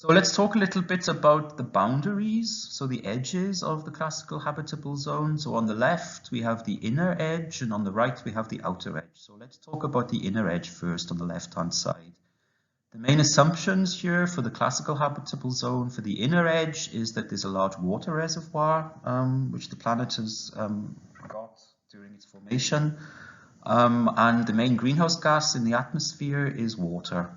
So let's talk a little bit about the boundaries, so the edges of the classical habitable zone. So on the left, we have the inner edge, and on the right, we have the outer edge. So let's talk about the inner edge first on the left-hand side. The main assumptions here for the classical habitable zone for the inner edge is that there's a large water reservoir, which the planet has got during its formation. And the main greenhouse gas in the atmosphere is water.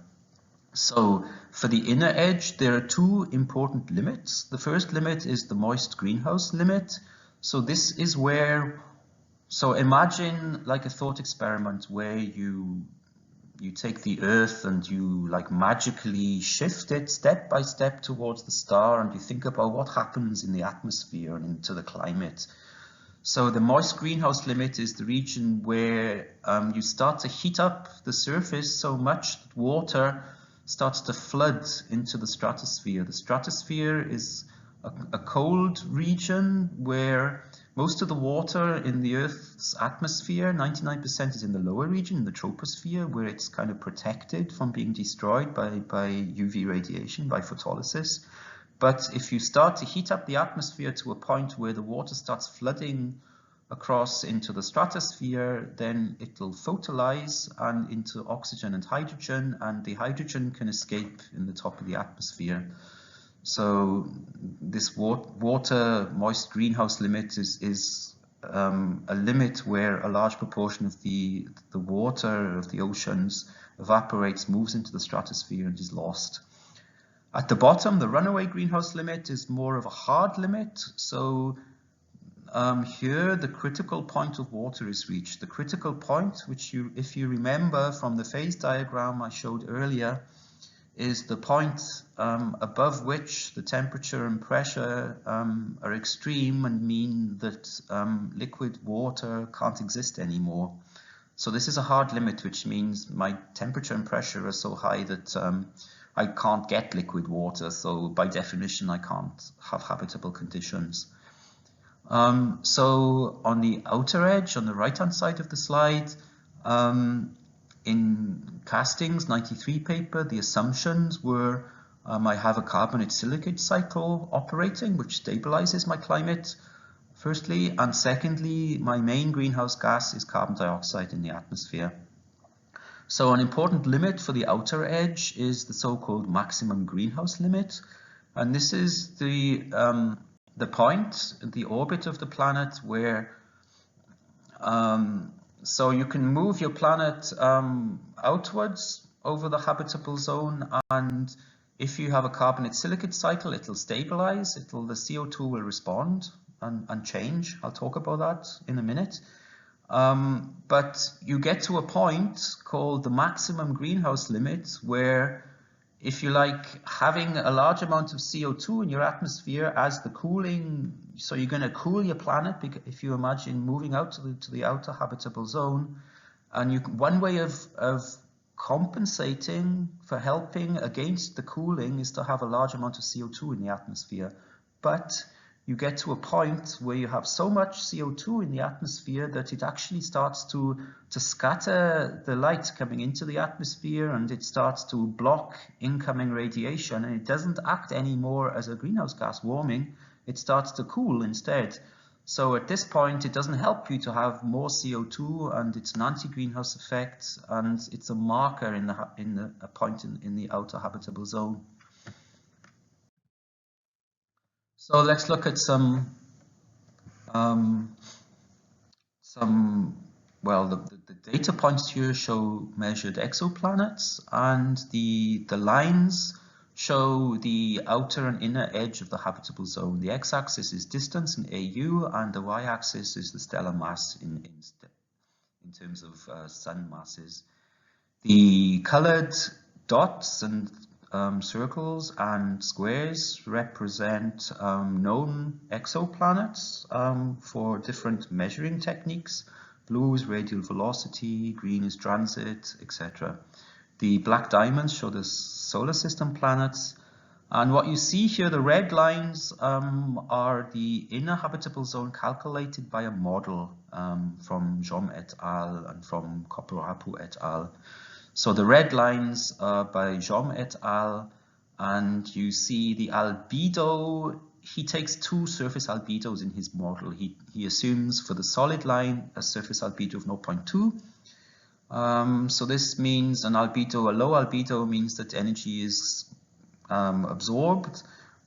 So for the inner edge, there are two important limits. The first limit is the moist greenhouse limit. So this is where, so imagine like a thought experiment where you take the Earth and you like magically shift it step by step towards the star, and you think about what happens in the atmosphere and into the climate. So the moist greenhouse limit is the region where you start to heat up the surface so much that water starts to flood into the stratosphere. The stratosphere is a cold region where most of the water in the Earth's atmosphere, 99% is in the lower region, in the troposphere, where it's kind of protected from being destroyed by UV radiation, by photolysis. But if you start to heat up the atmosphere to a point where the water starts flooding across into the stratosphere, then it will photolize and into oxygen and hydrogen, and the hydrogen can escape in the top of the atmosphere. So this water moist greenhouse limit is a limit where a large proportion of the water of the oceans evaporates, moves into the stratosphere, and is lost. At the bottom, the runaway greenhouse limit is more of a hard limit. So here, the critical point of water is reached. The critical point, which if you remember from the phase diagram I showed earlier, is the point above which the temperature and pressure are extreme and mean that liquid water can't exist anymore. So this is a hard limit, which means my temperature and pressure are so high that I can't get liquid water. So by definition, I can't have habitable conditions. So on the outer edge, on the right-hand side of the slide, in Castings 93 paper, the assumptions were I have a carbonate silicate cycle operating, which stabilizes my climate, firstly, and secondly, my main greenhouse gas is carbon dioxide in the atmosphere. So an important limit for the outer edge is the so-called maximum greenhouse limit, and this is the point, the orbit of the planet where so you can move your planet outwards over the habitable zone, and if you have a carbonate silicate cycle, it'll stabilize, the CO2 will respond and change. I'll talk about that in a minute. But you get to a point called the maximum greenhouse limit where, if you like, having a large amount of CO2 in your atmosphere as the cooling, so you're going to cool your planet if you imagine moving out to the outer habitable zone, and one way of compensating for helping against the cooling is to have a large amount of CO2 in the atmosphere. But you get to a point where you have so much CO2 in the atmosphere that it actually starts to scatter the light coming into the atmosphere, and it starts to block incoming radiation, and it doesn't act anymore as a greenhouse gas warming, it starts to cool instead. So at this point, it doesn't help you to have more CO2, and it's an anti-greenhouse effect, and it's a marker in a point in the outer habitable zone. So let's look at the data points here show measured exoplanets, and the lines show the outer and inner edge of the habitable zone. The x-axis is distance in AU, and the y-axis is the stellar mass in terms of sun masses. The colored dots and circles and squares represent known exoplanets for different measuring techniques. Blue is radial velocity, green is transit, etc. The black diamonds show the solar system planets. And what you see here, the red lines are the inner habitable zone calculated by a model from Jom et al. And from Kopperapu et al. So the red lines are by Jom et al. and you see the albedo. He takes two surface albedos in his model. He assumes for the solid line a surface albedo of 0.2. So this means an albedo, a low albedo means that energy is absorbed,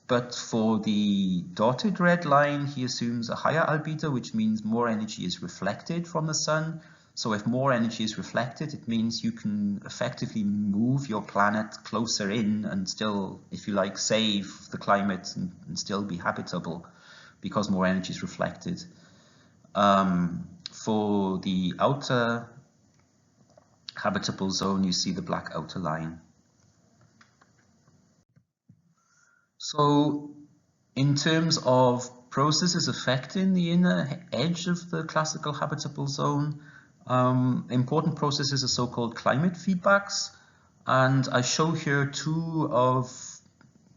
but for the dotted red line he assumes a higher albedo, which means more energy is reflected from the sun. So if more energy is reflected, it means you can effectively move your planet closer in and still, if you like, save the climate and still be habitable because more energy is reflected. For the outer habitable zone, you see the black outer line. So in terms of processes affecting the inner edge of the classical habitable zone, important processes are so-called climate feedbacks, and I show here two of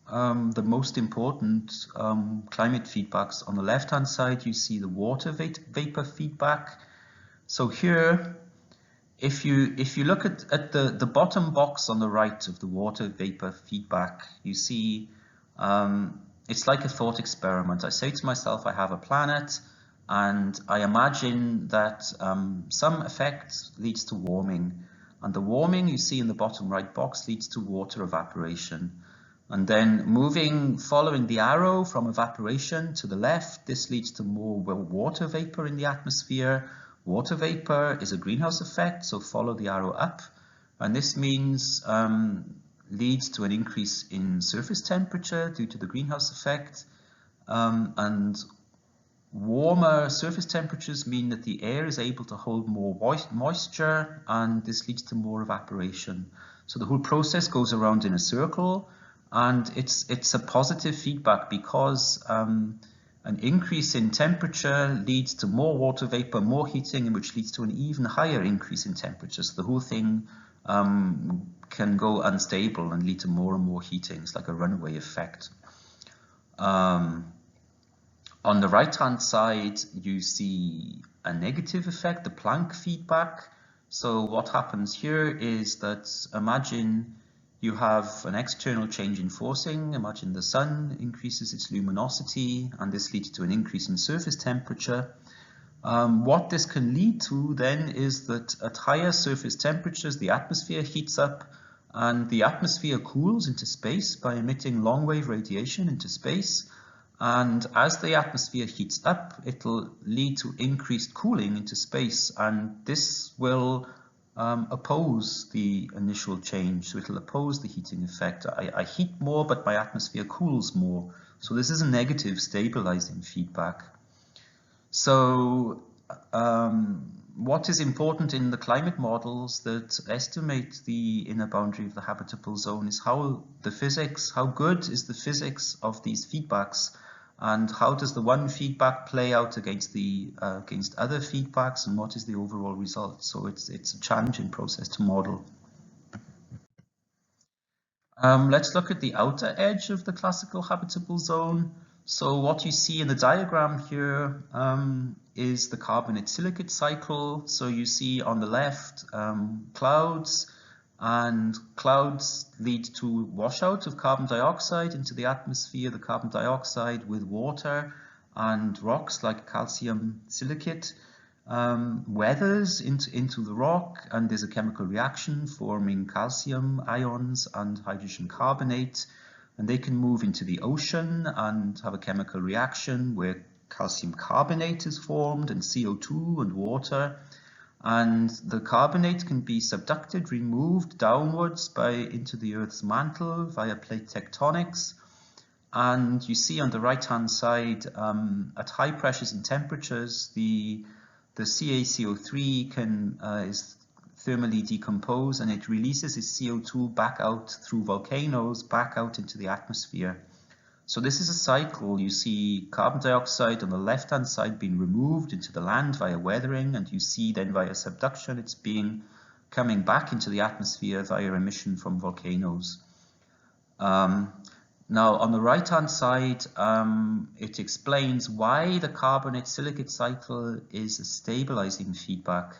the most important climate feedbacks. On the left-hand side, you see the water vapor feedback. So here, if you look at the bottom box on the right of the water vapor feedback, you see it's like a thought experiment. I say to myself, I have a planet, and I imagine that some effect leads to warming. And the warming you see in the bottom right box leads to water evaporation. And then following the arrow from evaporation to the left, this leads to more water vapor in the atmosphere. Water vapor is a greenhouse effect, so follow the arrow up. And this means leads to an increase in surface temperature due to the greenhouse effect. And warmer surface temperatures mean that the air is able to hold more moisture, and this leads to more evaporation. So the whole process goes around in a circle, and it's a positive feedback because an increase in temperature leads to more water vapor, more heating, which leads to an even higher increase in temperature. So the whole thing can go unstable and lead to more and more heating. It's like a runaway effect. On the right-hand side, you see a negative effect, the Planck feedback. So what happens here is that imagine you have an external change in forcing. Imagine the sun increases its luminosity, and this leads to an increase in surface temperature. What this can lead to then is that at higher surface temperatures, the atmosphere heats up, and the atmosphere cools into space by emitting long-wave radiation into space. And as the atmosphere heats up, it'll lead to increased cooling into space, and this will oppose the initial change. So it'll oppose the heating effect. I heat more, but my atmosphere cools more. So this is a negative stabilizing feedback. So what is important in the climate models that estimate the inner boundary of the habitable zone is how good is the physics of these feedbacks, and how does the one feedback play out against other feedbacks, and what is the overall result. So it's a challenging process to model. Let's look at the outer edge of the classical habitable zone. So what you see in the diagram here is the carbonate silicate cycle. So you see on the left clouds, and clouds lead to washout of carbon dioxide into the atmosphere. The carbon dioxide with water and rocks like calcium silicate weathers into the rock, and there's a chemical reaction forming calcium ions and hydrogen carbonate, and they can move into the ocean and have a chemical reaction where calcium carbonate is formed and CO2 and water. And the carbonate can be subducted, removed downwards into the Earth's mantle via plate tectonics. And you see on the right-hand side, at high pressures and temperatures, the CaCO3 is thermally decomposed, and it releases its CO2 back out through volcanoes, back out into the atmosphere. So this is a cycle. You see carbon dioxide on the left-hand side being removed into the land via weathering, and you see then via subduction it's coming back into the atmosphere via emission from volcanoes. Now on the right-hand side, it explains why the carbonate silicate cycle is a stabilizing feedback.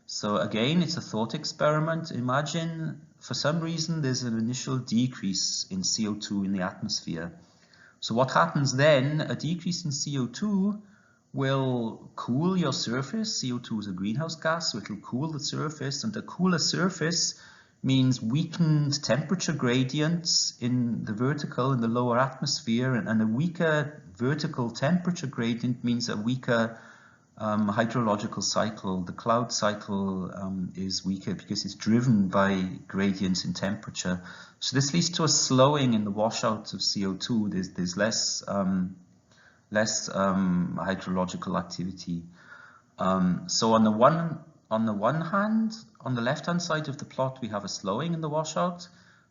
So again, it's a thought experiment. Imagine for some reason there's an initial decrease in CO2 in the atmosphere. So what happens then, a decrease in CO2 will cool your surface. CO2 is a greenhouse gas, so it will cool the surface, and a cooler surface means weakened temperature gradients in the vertical and the lower atmosphere, and a weaker vertical temperature gradient means a weaker hydrological cycle. The cloud cycle is weaker because it's driven by gradients in temperature. So this leads to a slowing in the washout of CO2. There's less hydrological activity. So on the one hand, on the left-hand side of the plot, we have a slowing in the washout,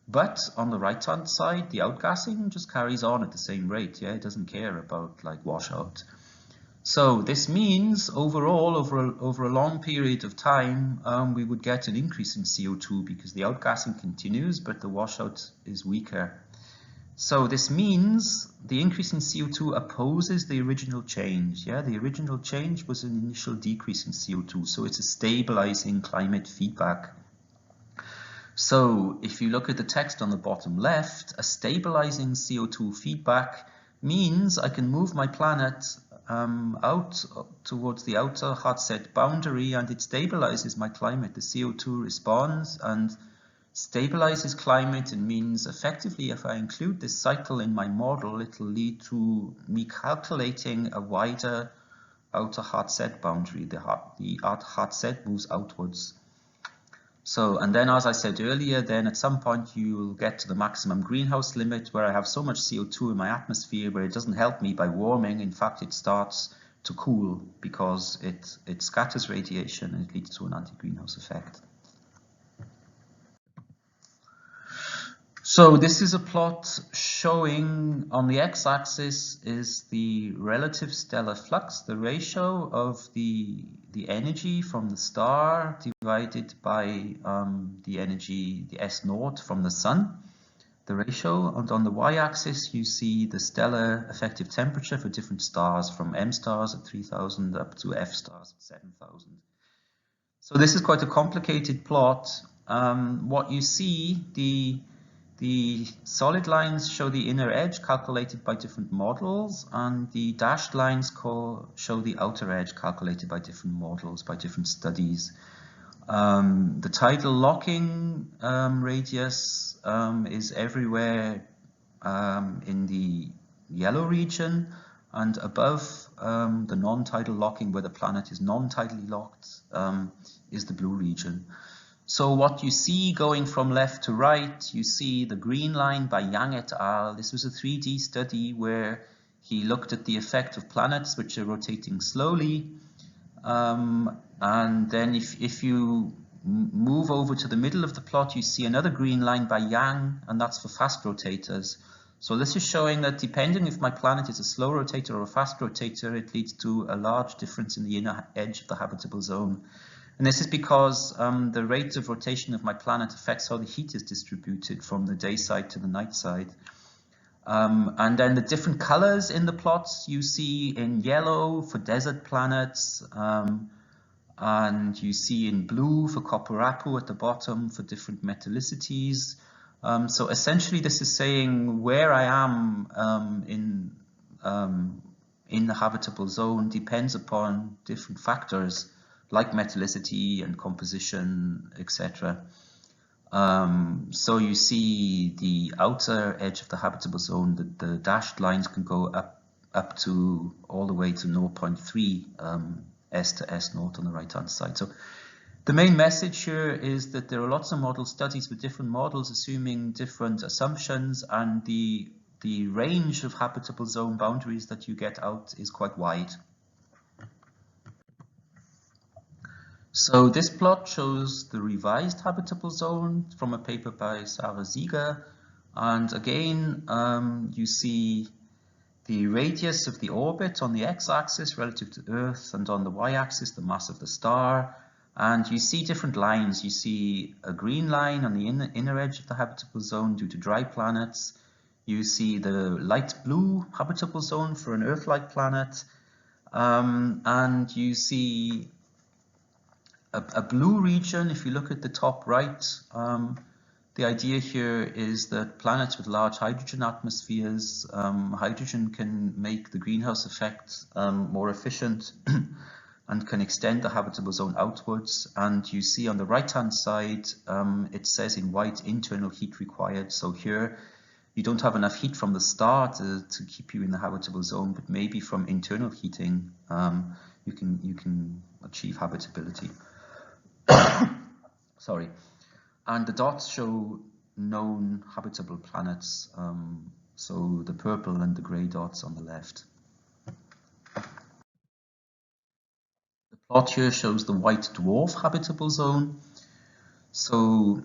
but on the right-hand side, the outgassing just carries on at the same rate. Yeah, it doesn't care about like washout. So this means overall, over a long period of time, we would get an increase in CO2 because the outgassing continues, but the washout is weaker. So this means the increase in CO2 opposes the original change. Yeah, the original change was an initial decrease in CO2, so it's a stabilizing climate feedback. So if you look at the text on the bottom left, a stabilizing CO2 feedback means I can move my planet out towards the outer hot set boundary, and it stabilizes my climate. The CO2 responds and stabilizes climate, and means effectively if I include this cycle in my model, it will lead to me calculating a wider outer hot set boundary. The hot set moves outwards. So, and then as I said earlier, then at some point you will get to the maximum greenhouse limit where I have so much CO2 in my atmosphere where it doesn't help me by warming. In fact, it starts to cool because it scatters radiation and it leads to an anti-greenhouse effect. So this is a plot showing on the x-axis is the relative stellar flux, the ratio of the energy from the star divided by the energy, the S0 from the sun, the ratio. And on the y-axis you see the stellar effective temperature for different stars, from M stars at 3000 up to F stars at 7000. So this is quite a complicated plot. What you see, the solid lines show the inner edge calculated by different models, and the dashed lines show the outer edge calculated by different models, by different studies. The tidal locking radius is everywhere in the yellow region, and above the non-tidal locking, where the planet is non-tidally locked, is the blue region. So what you see going from left to right, you see the green line by Yang et al. This was a 3D study where he looked at the effect of planets which are rotating slowly. And then if you move over to the middle of the plot, you see another green line by Yang, and that's for fast rotators. So this is showing that depending if my planet is a slow rotator or a fast rotator, it leads to a large difference in the inner edge of the habitable zone. And this is because the rate of rotation of my planet affects how the heat is distributed from the day side to the night side. And then the different colors in the plots you see in yellow for desert planets, and you see in blue for Kopparapu at the bottom for different metallicities. So essentially this is saying where I am in the habitable zone depends upon different factors like metallicity and composition, etc. So you see the outer edge of the habitable zone, the dashed lines can go up to all the way to 0.3 S to S0 on the right hand side. So the main message here is that there are lots of model studies with different models assuming different assumptions, and the range of habitable zone boundaries that you get out is quite wide. So this plot shows the revised habitable zone from a paper by Sarah Ziegler, and again you see the radius of the orbit on the x-axis relative to Earth, and on the y-axis the mass of the star, and you see different lines. You see a green line on the inner edge of the habitable zone due to dry planets. You see the light blue habitable zone for an Earth-like planet, and you see a blue region. If you look at the top right, The idea here is that planets with large hydrogen atmospheres, hydrogen can make the greenhouse effect more efficient and can extend the habitable zone outwards. And you see on the right-hand side, it says in white internal heat required. So here you don't have enough heat from the start to keep you in the habitable zone, but maybe from internal heating you can achieve habitability. Sorry. And the dots show known habitable planets, so the purple and the grey dots on the left. The plot here shows the white dwarf habitable zone. So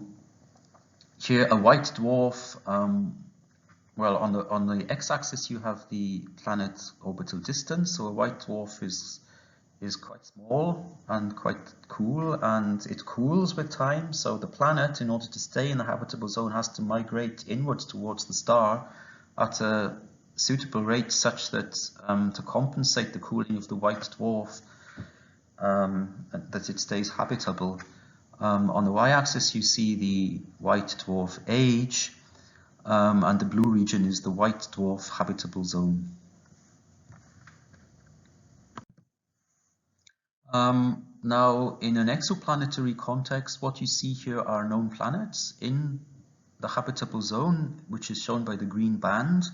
here a white dwarf, well, on the x-axis you have the planet orbital distance, so a white dwarf is quite small and quite cool, and it cools with time. So the planet, in order to stay in the habitable zone, has to migrate inwards towards the star at a suitable rate such that to compensate the cooling of the white dwarf, that it stays habitable. On the y-axis you see the white dwarf age, and the blue region is the white dwarf habitable zone. Now, in an exoplanetary context, what you see here are known planets in the habitable zone, which is shown by the green band.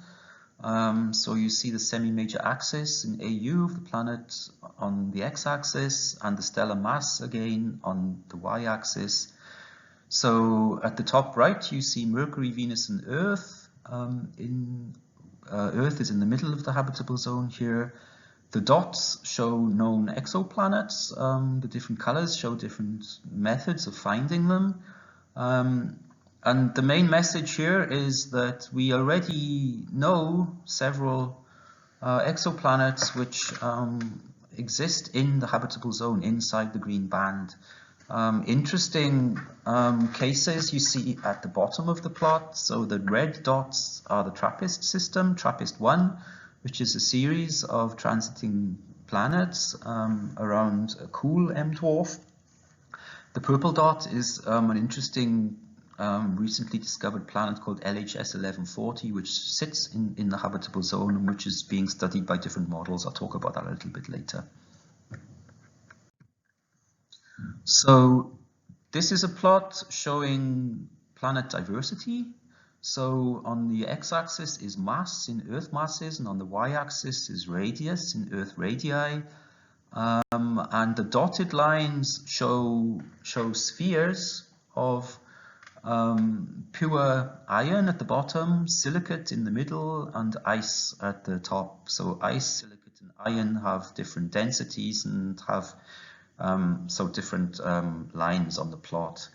So you see the semi-major axis in AU of the planet on the x-axis, and the stellar mass again on the y-axis. So at the top right, you see Mercury, Venus, and Earth. Earth is in the middle of the habitable zone here. The dots show known exoplanets. The different colors show different methods of finding them. And the main message here is that we already know several exoplanets which exist in the habitable zone inside the green band. Interesting cases you see at the bottom of the plot. So the red dots are the TRAPPIST system, TRAPPIST-1, which is a series of transiting planets around a cool M-dwarf. The purple dot is an interesting recently discovered planet called LHS 1140, which sits in the habitable zone and which is being studied by different models. I'll talk about that a little bit later. So this is a plot showing planet diversity. So on the x-axis is mass in Earth masses, and on the y-axis is radius in Earth radii. And the dotted lines show spheres of pure iron at the bottom, silicate in the middle, and ice at the top. So ice, silicate, and iron have different densities and have so different lines on the plot.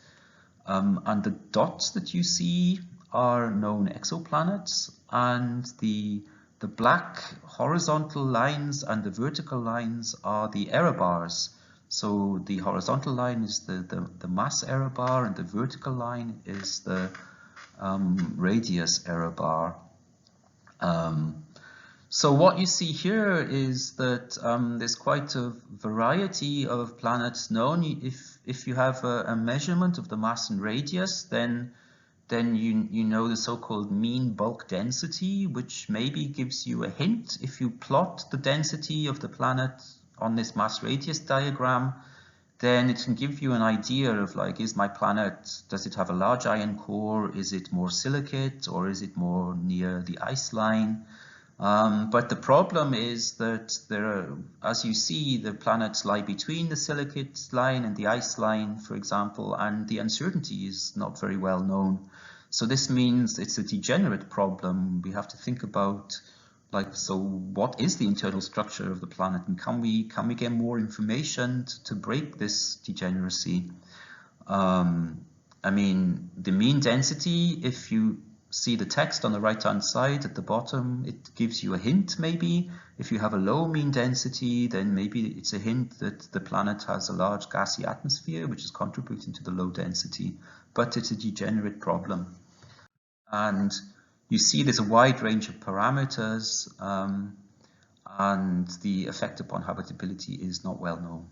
And the dots that you see are known exoplanets, and the black horizontal lines and the vertical lines are the error bars. So the horizontal line is the mass error bar, and the vertical line is the radius error bar. So what you see here is that there's quite a variety of planets known. If you have a measurement of the mass and radius, then you know the so-called mean bulk density, which maybe gives you a hint. If you plot the density of the planet on this mass radius diagram, then it can give you an idea of, like, is my planet, does it have a large iron core? Is it more silicate, or is it more near the ice line? But the problem is that there are, as you see, the planets lie between the silicate line and the ice line, for example, and the uncertainty is not very well known. So this means it's a degenerate problem. We have to think about, like, so what is the internal structure of the planet, and can we get more information to break this degeneracy? I mean, the mean density, if you see the text on the right-hand side at the bottom, it gives you a hint maybe. If you have a low mean density, then maybe it's a hint that the planet has a large gassy atmosphere, which is contributing to the low density, but it's a degenerate problem. And you see there's a wide range of parameters, and the effect upon habitability is not well known.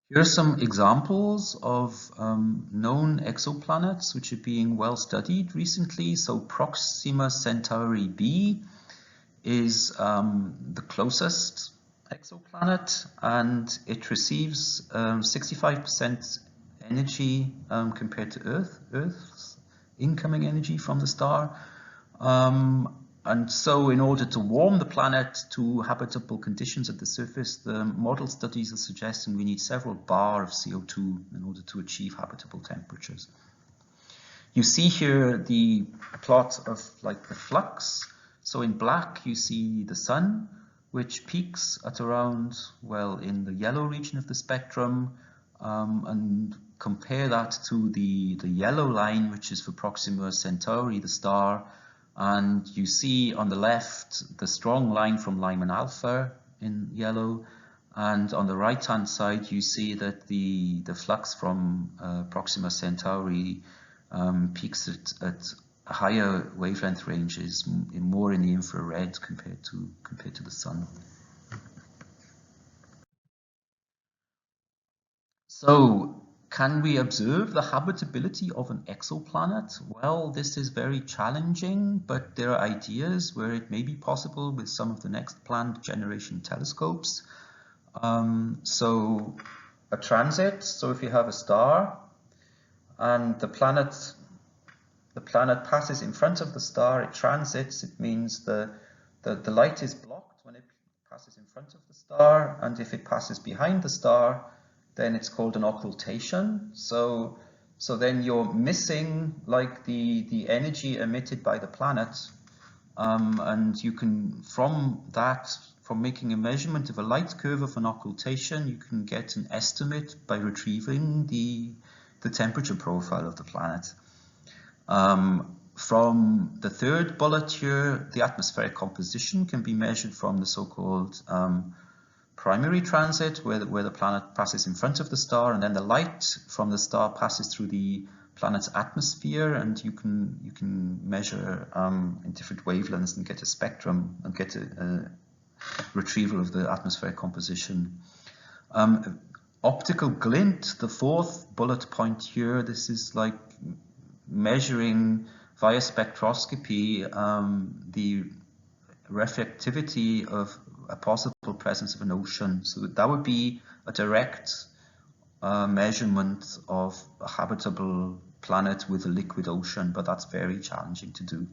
Here are some examples of known exoplanets which are being well studied recently. So Proxima Centauri-b is the closest exoplanet, and it receives 65% energy compared to Earth's incoming energy from the star. And so in order to warm the planet to habitable conditions at the surface, the model studies are suggesting we need several bar of CO2 in order to achieve habitable temperatures. You see here the plot of like the flux. So in black you see the sun, which peaks at around, well, in the yellow region of the spectrum, and compare that to the yellow line, which is for Proxima Centauri, the star. And you see on the left the strong line from Lyman alpha in yellow, and on the right hand side you see that the flux from Proxima Centauri peaks at higher wavelength ranges, more in the infrared compared to the sun. So, can we observe the habitability of an exoplanet? Well, this is very challenging, but there are ideas where it may be possible with some of the next planned generation telescopes. So a transit, so if you have a star and the planet passes in front of the star, it transits, it means the light is blocked when it passes in front of the star, and if it passes behind the star, then it's called an occultation. So then you're missing like the energy emitted by the planet, and you can, from making a measurement of a light curve of an occultation, you can get an estimate by retrieving the temperature profile of the planet. From the third bullet here, the atmospheric composition can be measured from the so-called primary transit, where the planet passes in front of the star, and then the light from the star passes through the planet's atmosphere, and you can measure in different wavelengths and get a spectrum and get a retrieval of the atmospheric composition. Optical glint, the fourth bullet point here, this is like measuring via spectroscopy the reflectivity of a possible presence of an ocean. So that would be a direct measurement of a habitable planet with a liquid ocean, but that's very challenging to do.